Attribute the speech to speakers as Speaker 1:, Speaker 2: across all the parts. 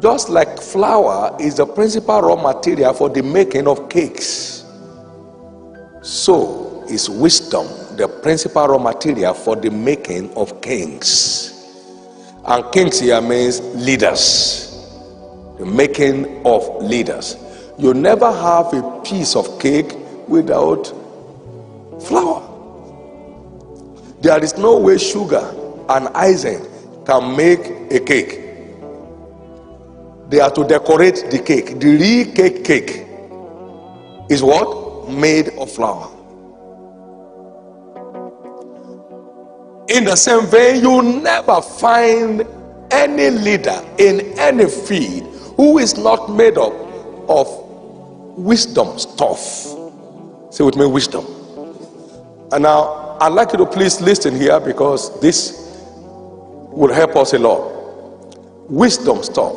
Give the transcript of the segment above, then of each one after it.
Speaker 1: Just like flour is the principal raw material for the making of cakes, so is wisdom the principal raw material for the making of kings. And kings here means leaders, the making of leaders. You never have a piece of cake without flour. There is no way sugar and icing can make a cake. They are to decorate the cake. The real cake is what? Made of flour. In the same vein, you never find any leader in any field who is not made up of wisdom stuff. Say with me, wisdom. And now, I'd like you to please listen here, because this will help us a lot. Wisdom stuff.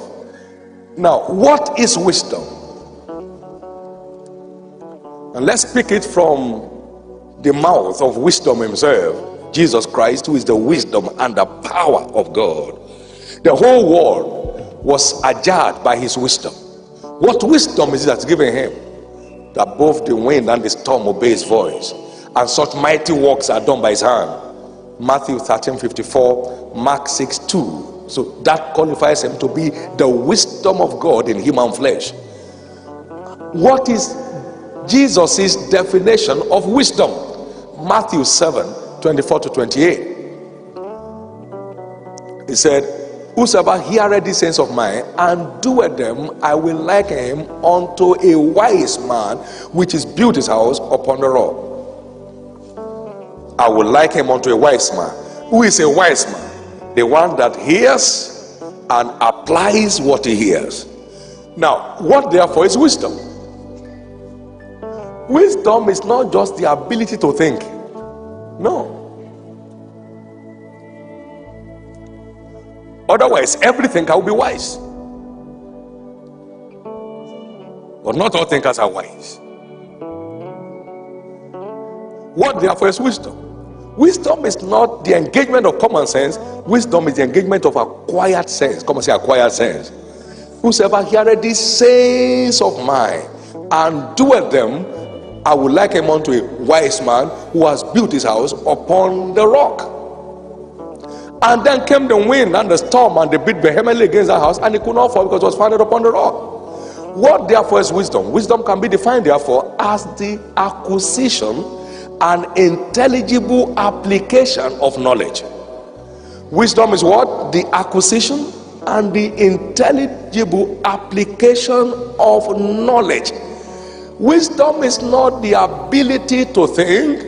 Speaker 1: Now, what is wisdom? And let's pick it from the mouth of wisdom himself, Jesus Christ, who is the wisdom and the power of God. The whole world was ajar by his wisdom. What wisdom is it that's given him? That both the wind and the storm obey his voice, and such mighty works are done by his hand. Matthew 13:54, Mark 6:2. So that qualifies him to be the wisdom of God in human flesh. What is Jesus' definition of wisdom? Matthew 7:24-28. He said, whosoever heareth these sayings of mine and doeth them, I will liken him unto a wise man which is built his house upon the rock. I will liken him unto a wise man. Who is a wise man? The one that hears and applies what he hears. Now, what therefore is wisdom? Wisdom is not just the ability to think. No. Otherwise, every thinker will be wise. But not all thinkers are wise. What therefore is wisdom? Wisdom is not the engagement of common sense. Wisdom is the engagement of acquired sense. Come and say acquired sense. Whosoever heareth these sayings of mine and doeth them, I will liken him unto a wise man who has built his house upon the rock. And then came the wind and the storm, and they beat vehemently against that house, and it could not fall because it was founded upon the rock. What therefore is wisdom? Wisdom can be defined therefore as the acquisition and intelligible application of knowledge. Wisdom is what? The acquisition and the intelligible application of knowledge. Wisdom is not the ability to think.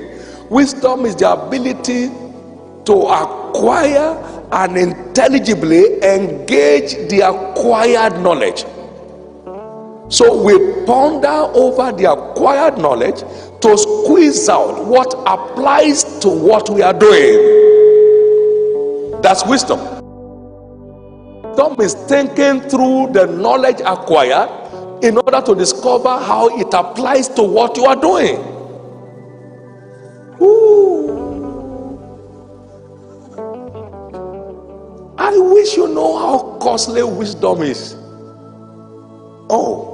Speaker 1: Wisdom is the ability to acquire and intelligibly engage the acquired knowledge. So we ponder over the acquired knowledge to squeeze out what applies to what we are doing. That's wisdom. Wisdom is thinking through the knowledge acquired in order to discover how it applies to what you are doing. Ooh. I wish you know how costly wisdom is. Oh.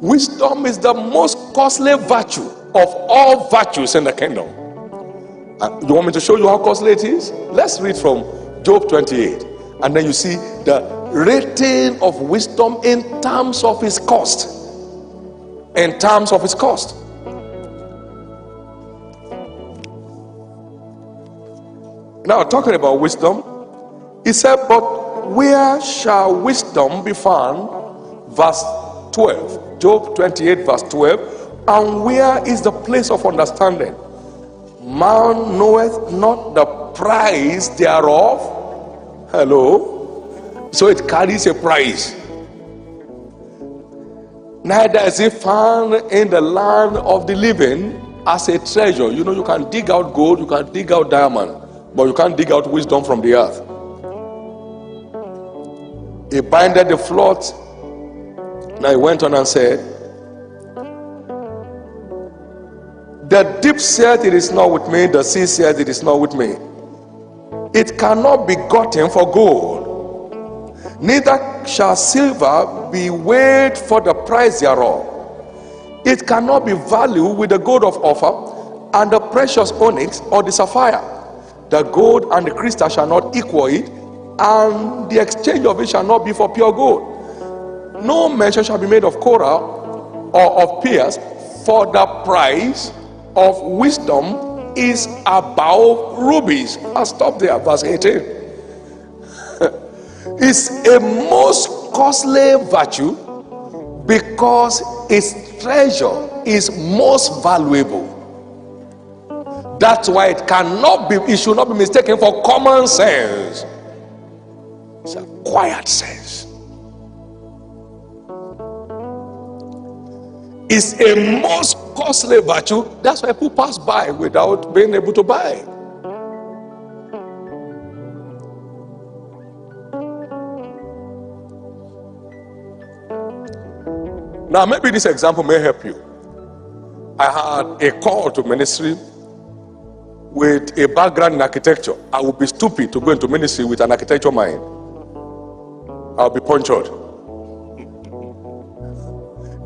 Speaker 1: Wisdom is the most costly virtue of all virtues in the kingdom. You want me to show you how costly it is? Let's read from Job 28. And then you see the rating of wisdom in terms of its cost. In terms of its cost. Now, talking about wisdom, he said, but where shall wisdom be found? Verse 12. Job 28 verse 12. And where is the place of understanding? Man knoweth not the price thereof. Hello. So it carries a price. Neither is it found in the land of the living as a treasure. You know, you can dig out gold, you can dig out diamond, but you can't dig out wisdom from the earth. He binded the flood. Now he went on and said, the deep said it is not with me, the sea said it is not with me. It cannot be gotten for gold, neither shall silver be weighed for the price thereof. It cannot be valued with the gold of Ophir, and the precious onyx or the sapphire. The gold and the crystal shall not equal it, and the exchange of it shall not be for pure gold. No mention shall be made of coral or of pearls, for the price of wisdom is above rubies. I'll stop there, verse 18. It's a most costly virtue because its treasure is most valuable. That's why it should not be mistaken for common sense. It's a quiet sense. It's a most costly virtue. That's why people pass by without being able to buy. Now, maybe this example may help you. I had a call to ministry with a background in architecture. I would be stupid to go into ministry with an architecture mind. I'll be punctured.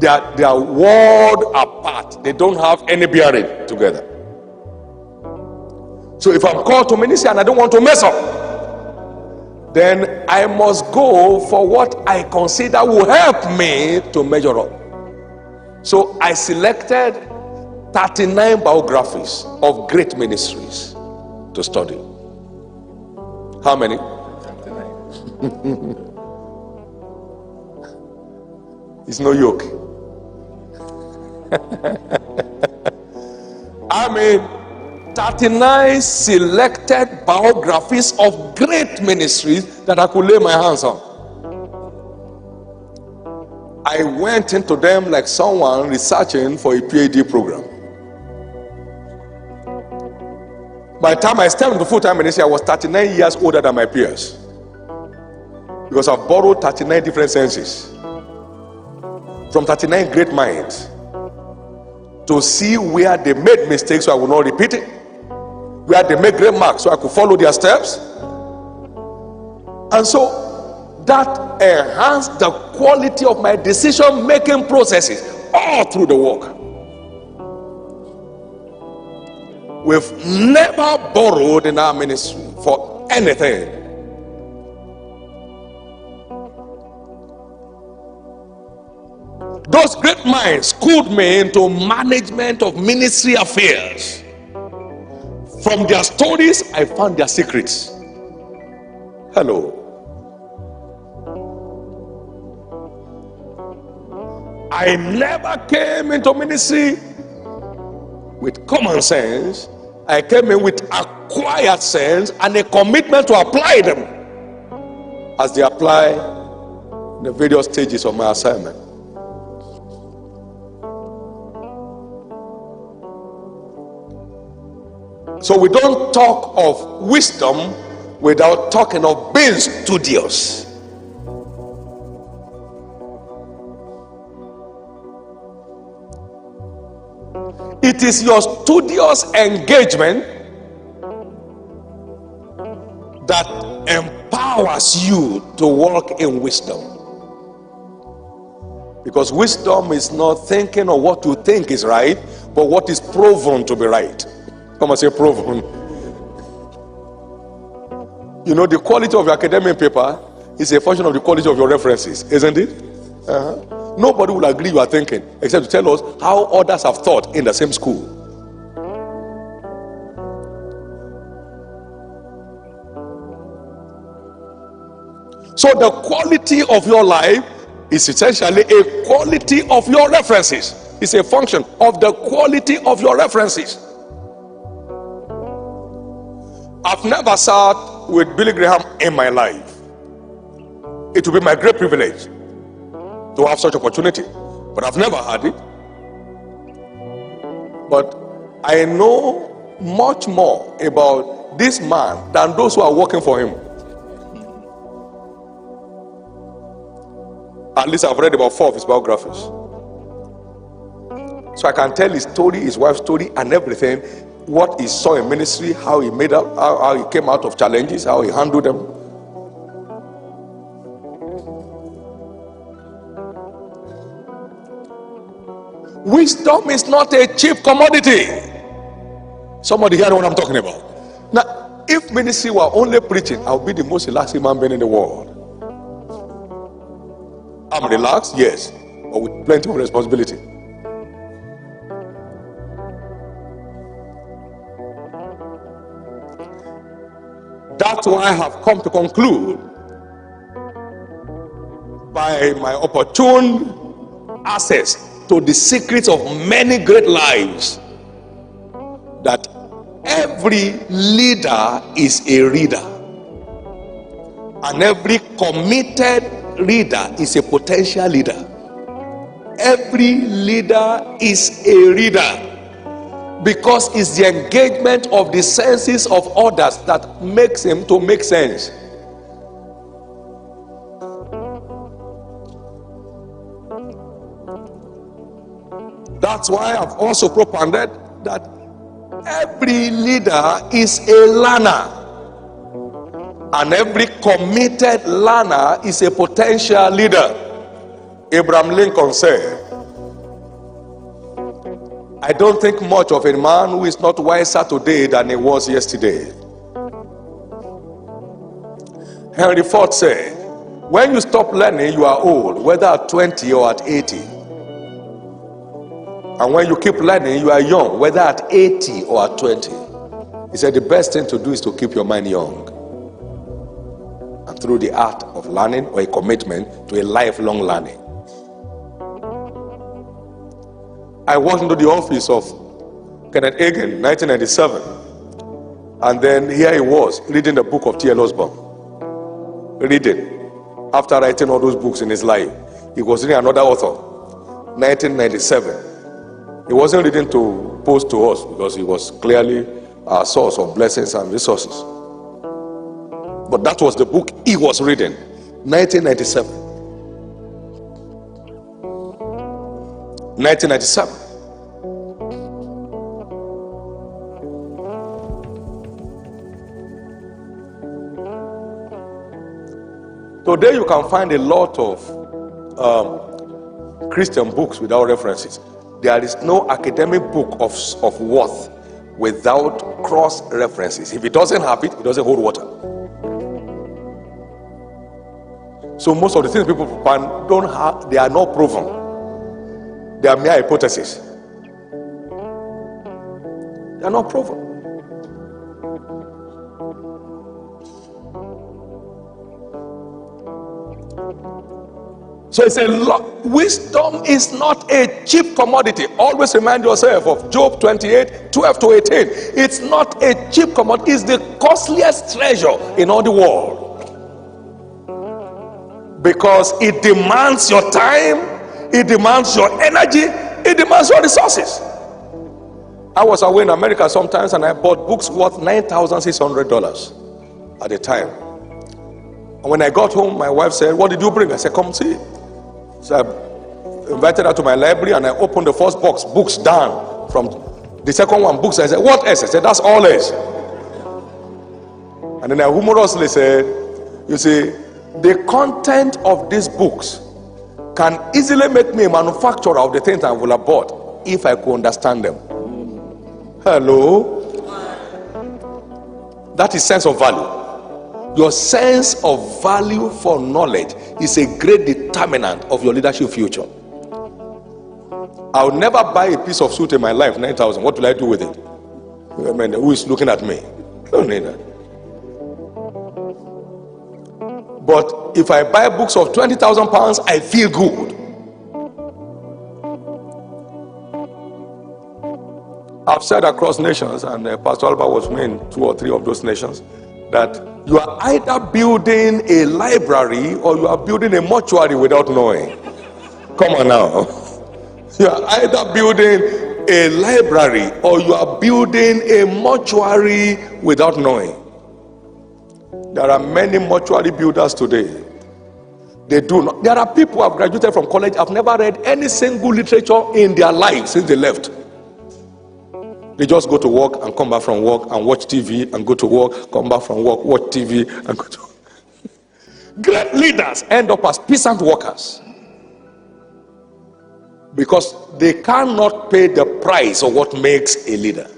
Speaker 1: They are world apart. They don't have any bearing together. So if I'm called to ministry and I don't want to mess up, then I must go for what I consider will help me to measure up. So I selected 39 biographies of great ministries to study. How many? 39. It's no yoke. I mean, 39 selected biographies of great ministries that I could lay my hands on. I went into them like someone researching for a PhD program. By the time I stepped into full-time ministry, I was 39 years older than my peers, because I've borrowed 39 different senses from 39 great minds to see where they made mistakes so I will not repeat it, where they made great marks so I could follow their steps. And so that enhanced the quality of my decision-making processes all through the work. We've never borrowed in our ministry for anything. Those great minds schooled me into management of ministry affairs. From their stories, I found their secrets. Hello. I never came into ministry with common sense. I came in with acquired sense and a commitment to apply them as they apply in the various stages of my assignment. So we don't talk of wisdom without talking of being studious. It is your studious engagement that empowers you to walk in wisdom. Because wisdom is not thinking of what you think is right, but what is proven to be right. Come on, say proven. You know, the quality of your academic paper is a function of the quality of your references, isn't it? Nobody will agree you are thinking except to tell us how others have thought in the same school. So the quality of your life is essentially a quality of your references. It's a function of the quality of your references. I've never sat with Billy Graham in my life. It will be my great privilege to have such opportunity, but I've never had it. But I know much more about this man than those who are working for him. At least I've read about 4 of his biographies. So I can tell his story, his wife's story, and everything what he saw in ministry, how he made up, how he came out of challenges, how he handled them. Wisdom is not a cheap commodity. Somebody hear what I'm talking about? Now, if ministry were only preaching, I'll be the most relaxed human being in the world. I'm relaxed, yes, but with plenty of responsibility. That's why I have come to conclude, by my opportune access to the secrets of many great lives, that every leader is a reader, and every committed reader is a potential leader. Every leader is a reader, because it's the engagement of the senses of others that makes him to make sense. That's why I've also propounded that every leader is a learner, and every committed learner is a potential leader. Abraham Lincoln said, I don't think much of a man who is not wiser today than he was yesterday. Henry Ford said, when you stop learning, you are old, whether at 20 or at 80. And when you keep learning, you are young, whether at 80 or at 20. He said the best thing to do is to keep your mind young. And through the art of learning, or a commitment to a lifelong learning. I walked into the office of Kenneth Hagin in 1997. And then here he was, reading the book of T.L. Osborne. Reading. After writing all those books in his life, he was reading another author, 1997. He wasn't reading to post to us, because he was clearly our source of blessings and resources. But that was the book he was reading, 1997. 1997. Today you can find a lot of Christian books without references. There is no academic book of worth without cross references. If it doesn't have it, it doesn't hold water. So most of the things people find don't have, they are not proven. They are mere hypotheses. They are not proven. So it's a lot. Wisdom is not a cheap commodity. Always remind yourself of Job 28, 12 to 18. It's not a cheap commodity. It's the costliest treasure in all the world. Because it demands your time, it demands your energy, it demands your resources. I was away in America sometimes, and I bought books worth $9,600 at the time. And when I got home, my wife said, what did you bring? I said, come see. So I invited her to my library, and I opened the first box, books down. From the second one, books. I said, what else? I said, that's all else. And then I humorously said, you see, the content of these books can easily make me a manufacturer of the things I will have bought if I could understand them. Hello? That is sense of value. Your sense of value for knowledge is a great determinant of your leadership future. I'll never buy a piece of suit in my life, 9,000. What will I do with it? I mean, who is looking at me? I don't need that. But if I buy books of 20,000 pounds, I feel good. I've said across nations, and Pastor Alba was in 2 or 3 of those nations, that you are either building a library or you are building a mortuary without knowing. Come on now. You are either building a library or you are building a mortuary without knowing. There are many mortuary builders today. They do not. There are people who have graduated from college, have never read any single literature in their life since they left. They just go to work and come back from work and watch TV and go to work, come back from work, watch TV and go to work. Great leaders end up as peasant workers because they cannot pay the price of what makes a leader.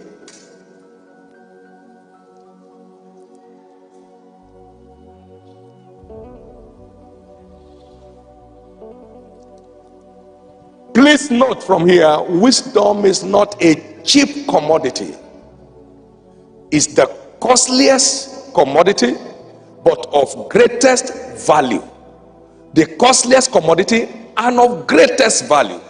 Speaker 1: Please note from here, wisdom is not a cheap commodity. It's the costliest commodity, but of greatest value. The costliest commodity and of greatest value.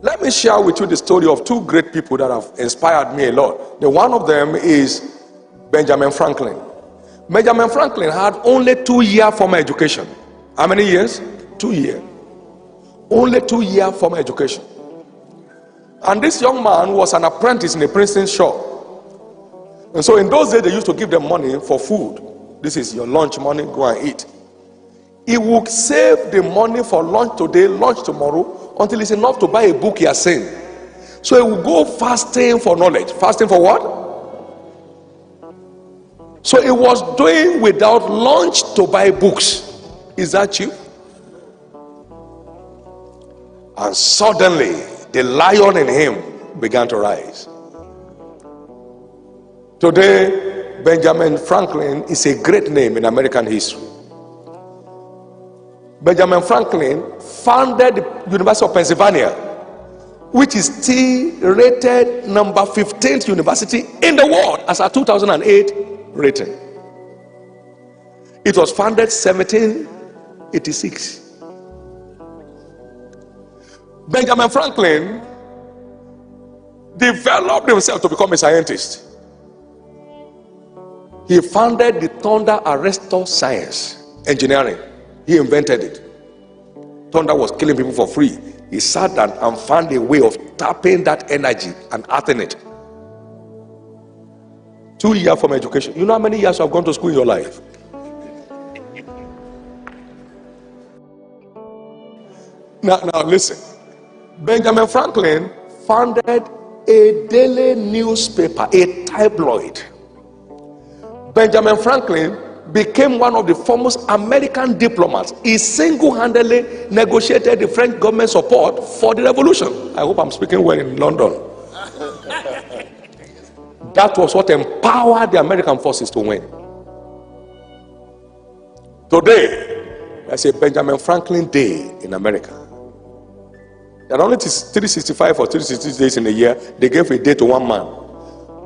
Speaker 1: Let me share with you the story of two great people that have inspired me a lot. The one of them is Benjamin Franklin. Benjamin Franklin had only 2 years formal education. How many years? 2 years. Only 2 years formal education. And this young man was an apprentice in a printing shop. And so in those days, they used to give them money for food. This is your lunch money, go and eat. He would save the money for lunch today, lunch tomorrow, until it's enough to buy a book he has seen. So he would go fasting for knowledge. Fasting for what? So he was doing without lunch to buy books. Is that cheap? And suddenly, the lion in him began to rise. Today, Benjamin Franklin is a great name in American history. Benjamin Franklin founded the University of Pennsylvania, which is still rated number 15th university in the world as a 2008 rating. It was founded 1786. Benjamin Franklin developed himself to become a scientist. He founded the thunder arrestor science, engineering. He invented it. Thunder was killing people for free. He sat down and found a way of tapping that energy and earthing it. 2 years from education. You know how many years you have gone to school in your life? Now listen. Benjamin Franklin founded a daily newspaper, a tabloid. Benjamin Franklin became one of the foremost American diplomats. He single-handedly negotiated the French government support for the revolution. I hope I'm speaking well in London. That was what empowered the American forces to win. Today, there's a Benjamin Franklin Day in America. There are only 365 or 360 days in a year. They gave a day to one man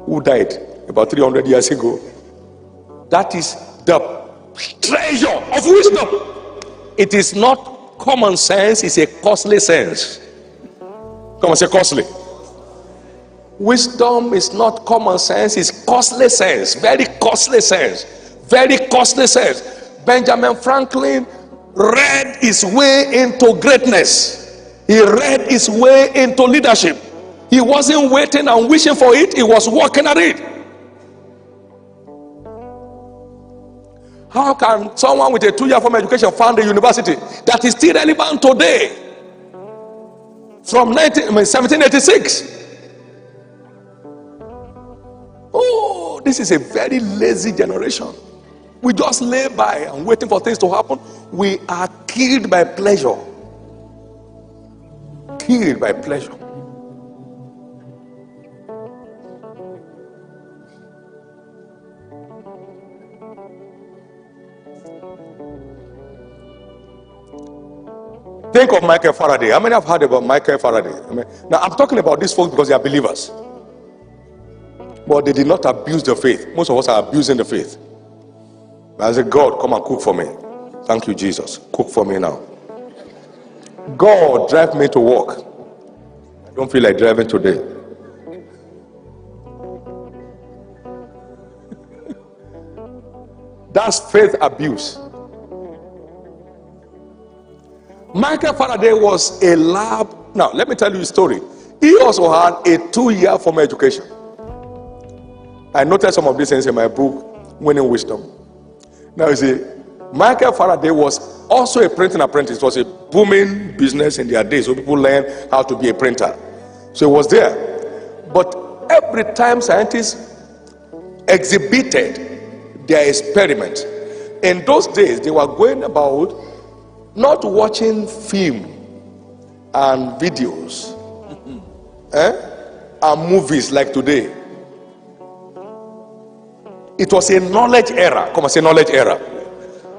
Speaker 1: who died about 300 years ago. That is the treasure of wisdom. It is not common sense, it's a costly sense. Come on, say costly. Wisdom is not common sense, it's costly sense. Very costly sense. Very costly sense. Benjamin Franklin read his way into greatness. He read his way into leadership. He wasn't waiting and wishing for it, he was working at it. How can someone with a 2-year formal education found a university that is still relevant today? From 1786. Oh, this is a very lazy generation. We just lay by and waiting for things to happen. We are killed by pleasure. Killed by pleasure. Think of Michael Faraday. How many have heard about Michael Faraday? Now I'm talking about these folks because they are believers. But they did not abuse the faith. Most of us are abusing the faith. I said, God, come and cook for me. Thank you, Jesus. Cook for me now. God, drive me to work. I don't feel like driving today. That's faith abuse. Michael Faraday was a lab. Now, let me tell you a story. He also had a 2-year formal education. I noted some of these things in my book, Winning Wisdom. Now, you see, Michael Faraday was also a printing apprentice. It was a booming business in their days, so people learned how to be a printer. So he was there. But every time scientists exhibited their experiment, in those days they were going about not watching film and videos and movies like today. It was a knowledge era. Come on, say knowledge era.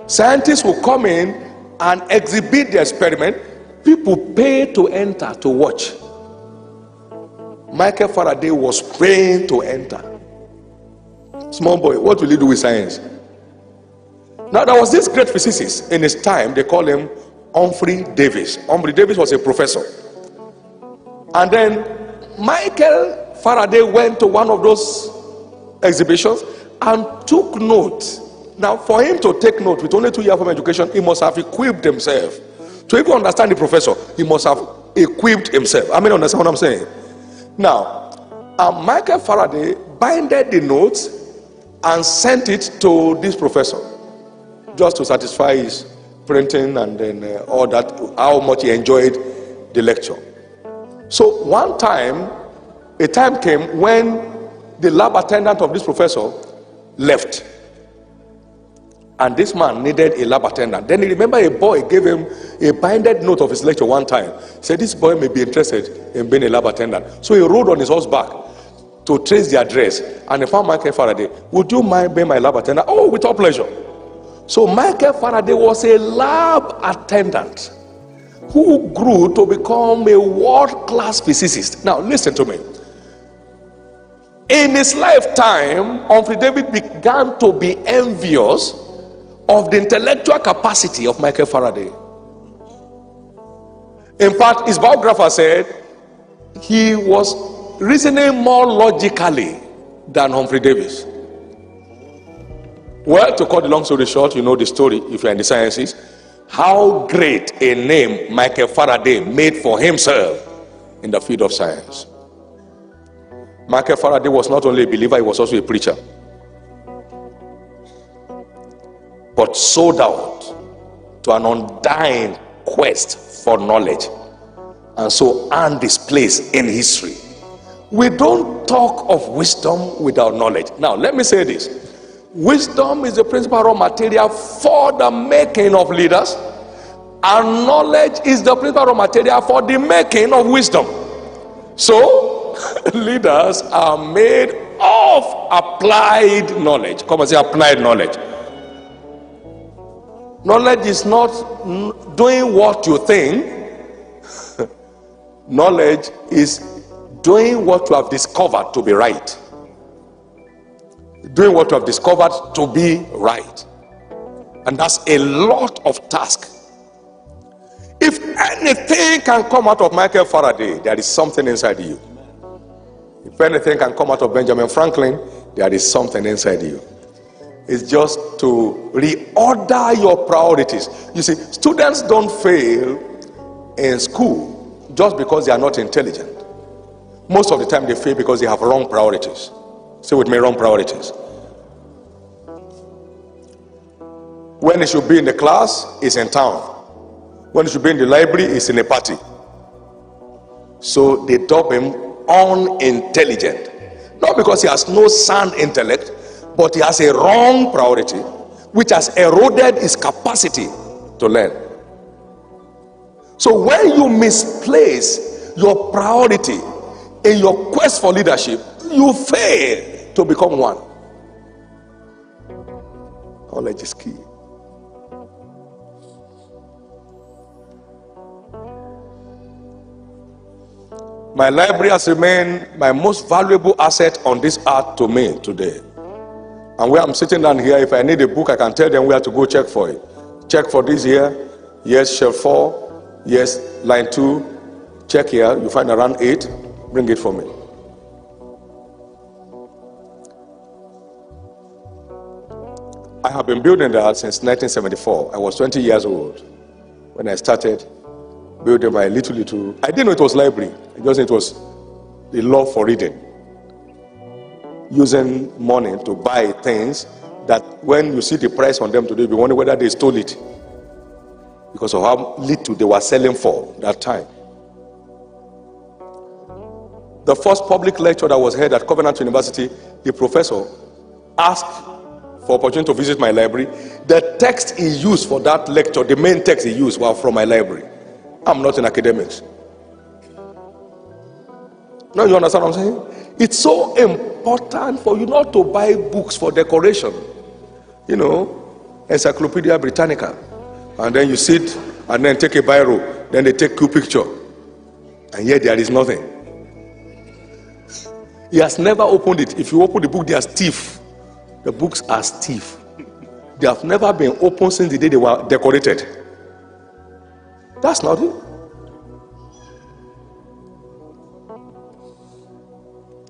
Speaker 1: Scientists will come in and exhibit the experiment. People pay to enter to watch. Michael Faraday was paying to enter. Small boy, what will he do with science? Now, there was this great physicist in his time. They call him Humphrey Davis. Humphrey Davis was a professor. And then Michael Faraday went to one of those exhibitions and took note. Now, for him to take note with only 2 years of education, he must have equipped himself. To even understand the professor, he must have equipped himself. I mean, understand what I'm saying? Now, Michael Faraday binded the notes and sent it to this professor, just to satisfy his printing and then all that, how much he enjoyed the lecture. So one time, a time came when the lab attendant of this professor left, and this man needed a lab attendant. Then he remembered a boy gave him a binded note of his lecture one time. He said this boy may be interested in being a lab attendant. So he rode on his horseback to trace the address, and he found Michael Faraday. Would you mind being my lab attendant? Oh, with all pleasure. So Michael Faraday was a lab attendant who grew to become a world-class physicist. Now listen to me. In his lifetime, Humphrey David began to be envious of the intellectual capacity of Michael Faraday. In fact, his biographer said he was reasoning more logically than Humphrey Davis. Well, to cut the long story short, you know the story if you're in the sciences, how great a name Michael Faraday made for himself in the field of science. Michael Faraday was not only a believer, he was also a preacher. But sold out to an undying quest for knowledge, and so earned his place in history. We don't talk of wisdom without knowledge. Now, let me say this. Wisdom is the principal raw material for the making of leaders, and knowledge is the principal raw material for the making of wisdom. So, leaders are made of applied knowledge. Come and say applied knowledge. Knowledge is not doing what you think. Knowledge is doing what you have discovered to be right. Doing what you have discovered to be right. And that's a lot of task. If anything can come out of Michael Faraday, there is something inside you. If anything can come out of Benjamin Franklin, there is something inside you. It's just to reorder your priorities. You see, students don't fail in school just because they are not intelligent. Most of the time they fail because they have wrong priorities. Say with me, wrong priorities. When he should be in the class, he's in town. When he should be in the library, he's in a party. So they dub him unintelligent. Not because he has no sound intellect, but he has a wrong priority, which has eroded his capacity to learn. So when you misplace your priority in your quest for leadership, you fail to become one. Knowledge is key. My library has remained my most valuable asset on this earth to me today. And where I'm sitting down here, if I need a book, I can tell them where to go check for it. Check for this here. Yes, shelf 4. Yes, line 2. Check here. You find around 8. Bring it for me. I have been building that since 1974. I was 20 years old when I started building my little. I didn't know it was library. I just knew it was the love for reading. Using money to buy things that when you see the price on them today, you wonder whether they stole it because of how little they were selling for that time. The first public lecture that was held at Covenant University, the professor asked for opportunity to visit my library. The text he used for that lecture, the main text he used, was from my library. I'm not in academics. Now you understand what I'm saying? It's so important for you not to buy books for decoration. You know, Encyclopedia Britannica. And then you sit and then take a biro. Then they take a picture. And yet there is nothing. He has never opened it. If you open the book, they are stiff. The books are stiff. They have never been opened since the day they were decorated. That's not it.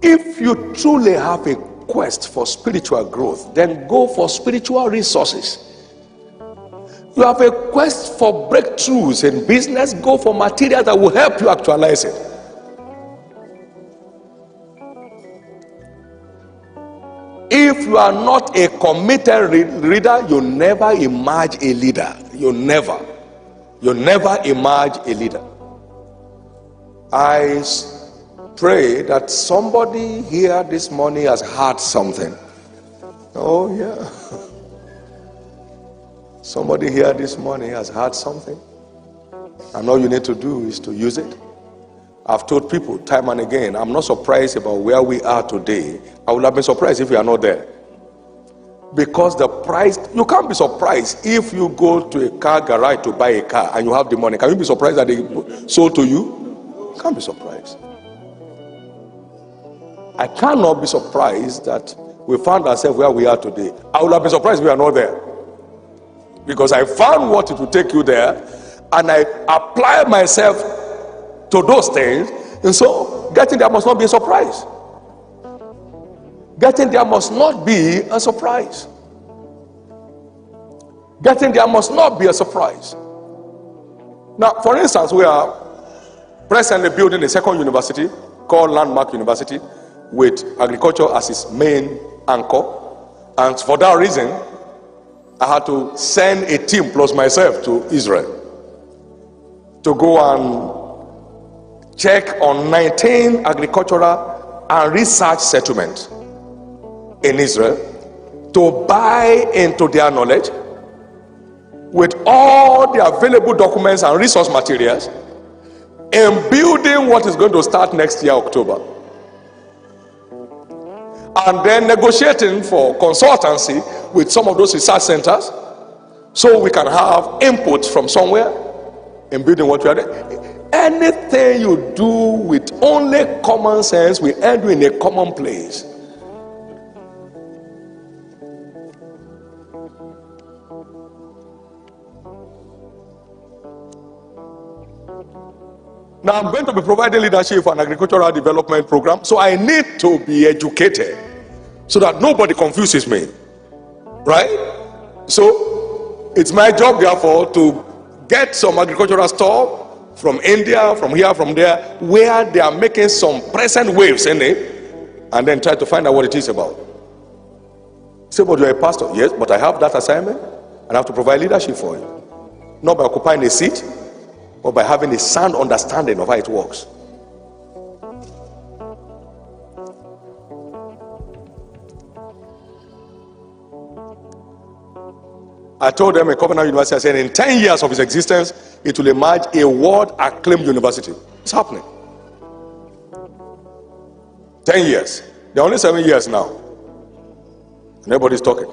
Speaker 1: If you truly have a quest for spiritual growth, then go for spiritual resources. You have a quest for breakthroughs in business, go for material that will help you actualize it. If you are not a committed reader, you never emerge a leader. You never emerge a leader. I pray that somebody here this morning has heard something. Oh yeah. Somebody here this morning has heard something. And all you need to do is to use it. I've told people time and again, I'm not surprised about where we are today. I would have been surprised if we are not there. Because the price, you can't be surprised if you go to a car garage to buy a car and you have the money. Can you be surprised that they sold to you? You can't be surprised. I cannot be surprised that we found ourselves where we are today. I would have been surprised if we are not there. Because I found what it would take you there, and I apply myself to those things, and so getting there must not be a surprise. Getting there must not be a surprise. Getting there must not be a surprise. Now, for instance, we are presently building a second university called Landmark University with agriculture as its main anchor, and for that reason I had to send a team plus myself to Israel to go and check on 19 agricultural and research settlements in Israel to buy into their knowledge with all the available documents and resource materials in building what is going to start next year, October. And then negotiating for consultancy with some of those research centers so we can have input from somewhere in building what we are doing. Anything you do with only common sense will end you in a common place. Now I'm going to be providing leadership for an agricultural development program, so I need to be educated so that nobody confuses me. Right? So it's my job, therefore, to get some agricultural stuff from India, from here, from there, where they are making some present waves in it, and then try to find out what it is about. Say, but you're a pastor. Yes, but I have that assignment, and I have to provide leadership for you. Not by occupying a seat, but by having a sound understanding of how it works. I told them at Covenant University, I said in 10 years of its existence, it will emerge a world-acclaimed university. It's happening. 10 years. They're only 7 years now. And everybody's talking.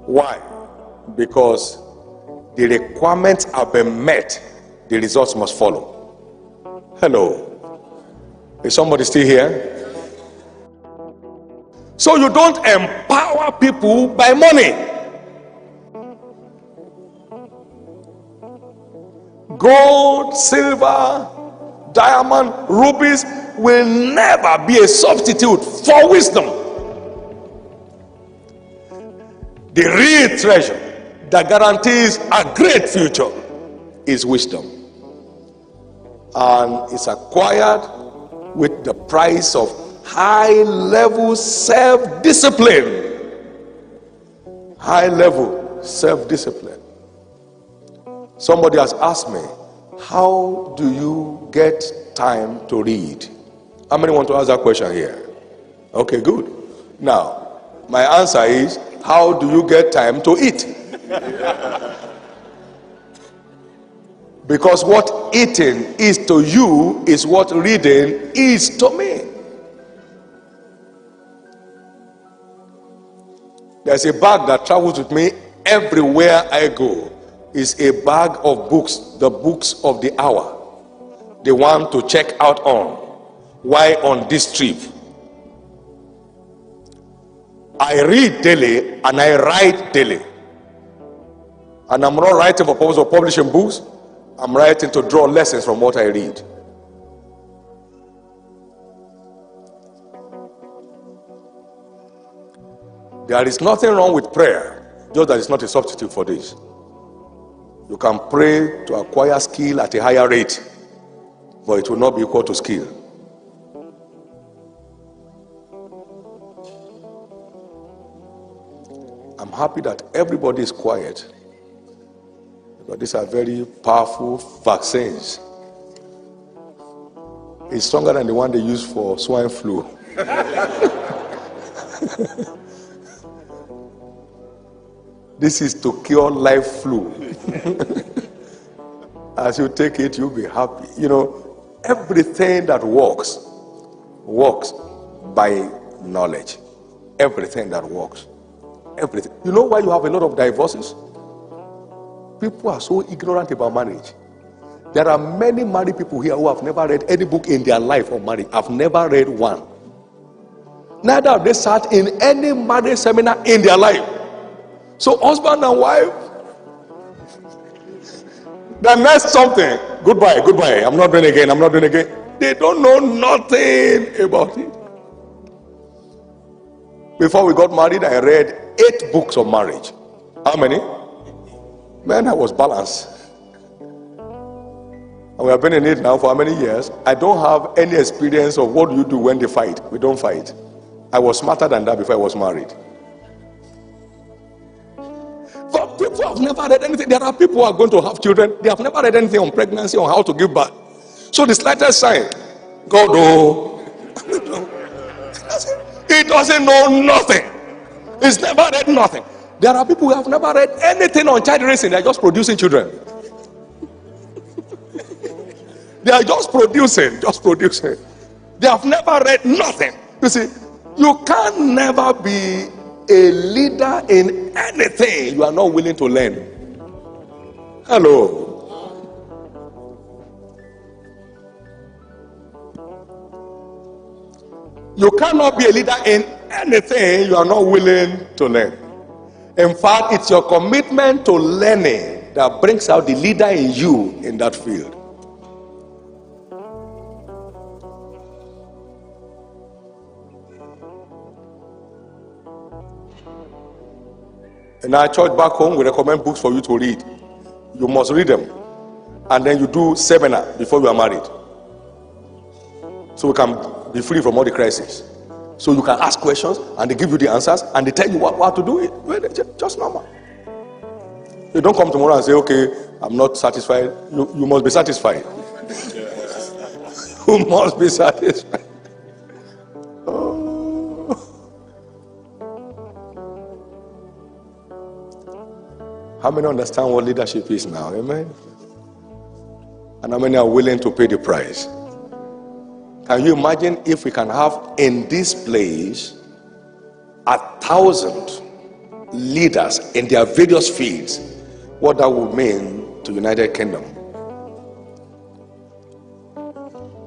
Speaker 1: Why? Because the requirements have been met, the results must follow. Hello. Is somebody still here? So you don't empower people by money. Gold, silver, diamond, rubies will never be a substitute for wisdom. The real treasure that guarantees a great future is wisdom, and it's acquired with the price of high-level self-discipline. High-level self-discipline. Somebody has asked me, how do you get time to read? How many want to ask that question here? Okay, good. Now, my answer is, how do you get time to eat? Because what eating is to you is what reading is to me. There's a bag that travels with me everywhere I go. It's a bag of books, the books of the hour, the one to check out on. Why on this trip? I read daily and I write daily. And I'm not writing for purpose of publishing books. I'm writing to draw lessons from what I read. There is nothing wrong with prayer, just that it's not a substitute for this. You can pray to acquire skill at a higher rate, but it will not be equal to skill. I'm happy that everybody is quiet, because these are very powerful vaccines. It's stronger than the one they use for swine flu. This is to cure live flu. As you take it, you'll be happy. You know, everything that works by knowledge. Everything that works. Everything. You know why you have a lot of divorces? People are so ignorant about marriage. There are many married people here who have never read any book in their life on marriage. I've never read one. Neither have they sat in any marriage seminar in their life. So husband and wife, the next something, goodbye, I'm not doing again. They don't know nothing about it. Before we got married, I read 8 books of marriage. How many? Man, I was balanced. And we have been in it now for how many years? I don't have any experience of what you do when they fight. We don't fight. I was smarter than that before I was married. But people have never read anything. There are people who are going to have children. They have never read anything on pregnancy, on how to give birth. So the slightest sign, God, he doesn't know nothing. He's never read nothing. There are people who have never read anything on child raising. They're just producing children. They are just producing. They have never read nothing. You see, you can never be a leader in anything you are not willing to learn. Hello. You cannot be a leader in anything you are not willing to learn. In fact, it's your commitment to learning that brings out the leader in you in that field. In our church back home, we recommend books for you to read. You must read them. And then you do seminar before you are married. So we can be free from all the crises. So you can ask questions and they give you the answers and they tell you what to do. Well, just normal. You don't come tomorrow and say, okay, I'm not satisfied. You must be satisfied. You must be satisfied. How many understand what leadership is now? Amen. And how many are willing to pay the price? Can you imagine if we can have in this place 1,000 leaders in their various fields? What that would mean to United Kingdom?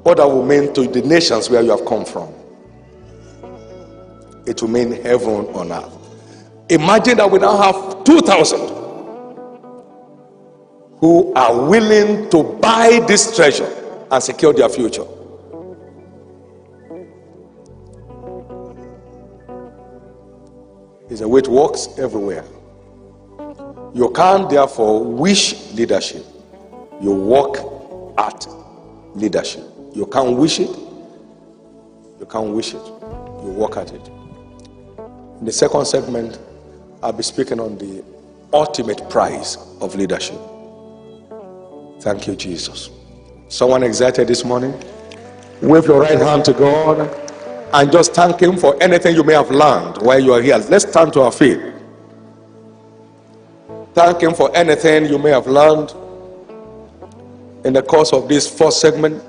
Speaker 1: What that will mean to the nations where you have come from? It will mean heaven on earth. Imagine that we now have 2,000 who are willing to buy this treasure and secure their future. It's a way it works everywhere. You can't therefore wish leadership. You work at leadership. You can't wish it. You can't wish it. You work at it. In the second segment, I'll be speaking on the ultimate prize of leadership. Thank you, Jesus. Someone excited this morning? Wave your right hand to God and just thank him for anything you may have learned while you are here. Let's stand to our feet. Thank him for anything you may have learned in the course of this first segment.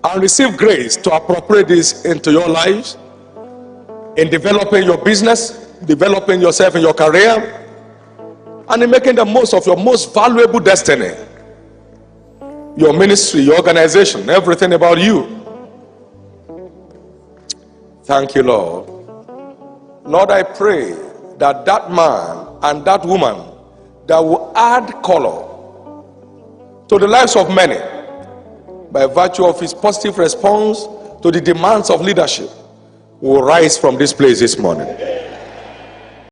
Speaker 1: And receive grace to appropriate this into your lives, in developing your business, developing yourself in your career, and in making the most of your most valuable destiny, your ministry, your organization, everything about you. Thank you, Lord. Lord, I pray that that man and that woman that will add color to the lives of many by virtue of his positive response to the demands of leadership will rise from this place this morning.